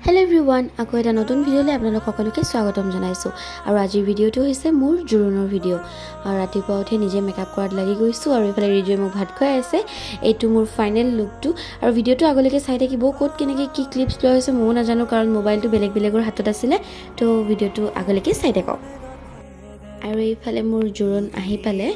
hello everyone আকৌ এটা নতুন ভিডিঅ'লৈ আপোনালোক সকলোকে স্বাগতম জনাইছো আৰু আজিৰ ভিডিঅ'টো হৈছে মোৰ জোৰোনৰ ভিডিঅ' আৰু ৰাতিপুৱা উঠি নিজে মেকআপ কৰাত লাগি গৈছো আৰু ইফালে ৰিজুৱে মোক ভাত খুৱাই আছে এইটো মোৰ ফাইনেল লুকটো আৰু ভিডিঅ'টো আগলৈকে চাই থাকিব ক'ত কেনেকৈ কি ক্লিপছ লৈ আছে মই নাজানো কাৰণ মোবাইলটো বেলেগৰ হাতত আছিল তো ভিডিঅ'টো আগলৈকে চাই থাকক আৰু ইফালে মোৰ জোৰোন আহি পালে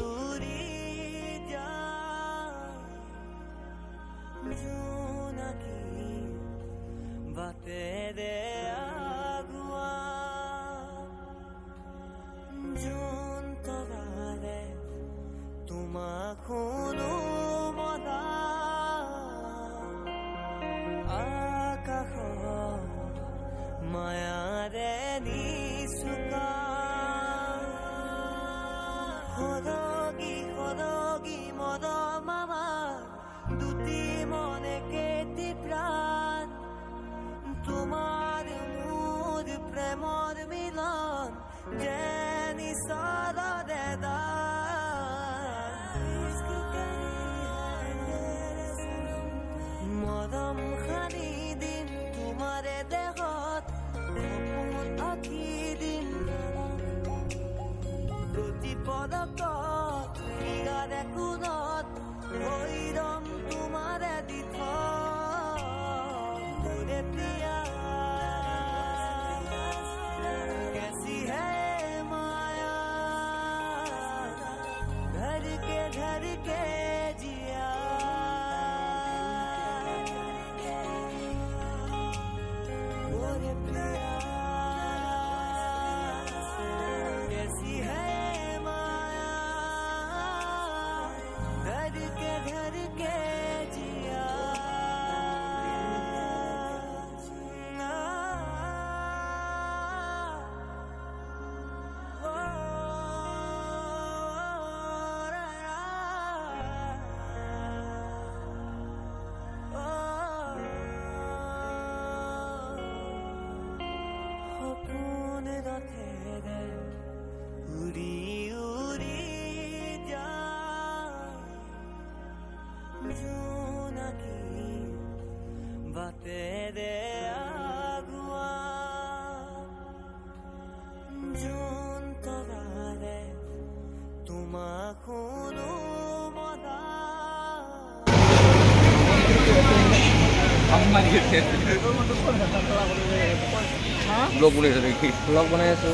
ব্লগ বনাই আছো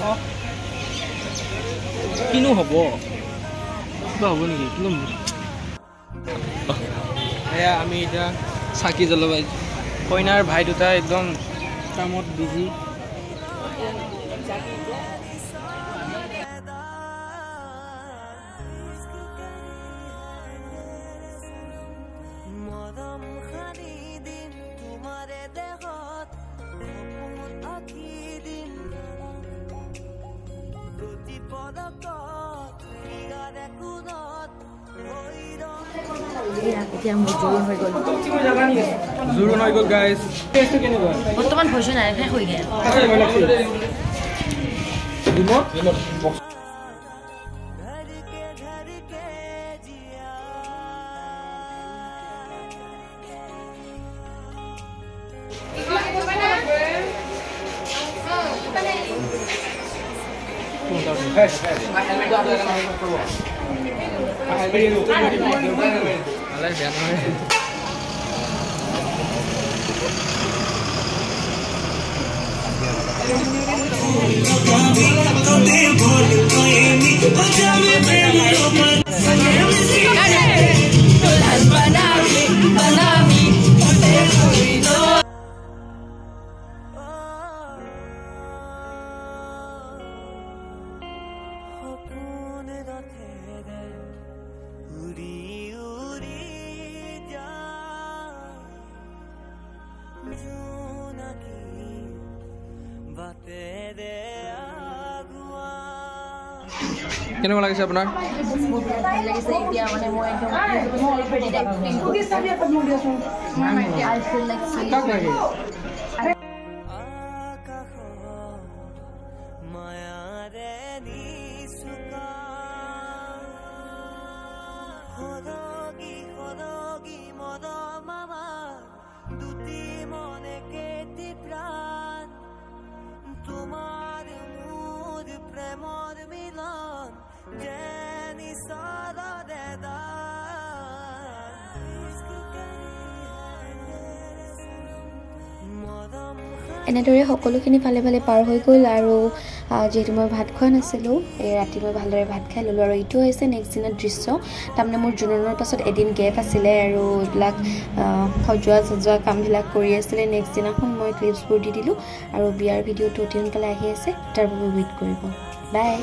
কিনো হ'ব কিবা হ'ব নেকি কিনো এয়া আমি এতিয়া চাকি জ্বলাবাই কইনাৰ ভাই দুটা একদম কামত বিজি জোৰোন হৈ গ'ল গাইজ বৰ্তমান হৈছে নাই শেষ হৈ গ'ল কেনেকুৱা লাগিছে আপোনাৰ দুটি মনে কেতি প্ৰাণ এনেদৰে সকলোখিনি ভালে ভালে পাৰ হৈ গ'ল আৰু যিহেতু মই ভাত খোৱা নাছিলোঁ এই ৰাতি মই ভালদৰে ভাত খাই ল'লোঁ আৰু এইটো হৈছে নেক্সট দিনৰ দৃশ্য তাৰমানে মোৰ জোৰোণৰ পাছত এদিন গেপ আছিলে আৰু এইবিলাক সজোৱা কামবিলাক কৰি আছিলে নেক্সট দিনাখন মই ক্লিপছবোৰ দি দিলোঁ আৰু বিয়াৰ ভিডিঅ'টো অতি সোনকালে আহি আছে তাৰ বাবে ৱেইট কৰিব বাই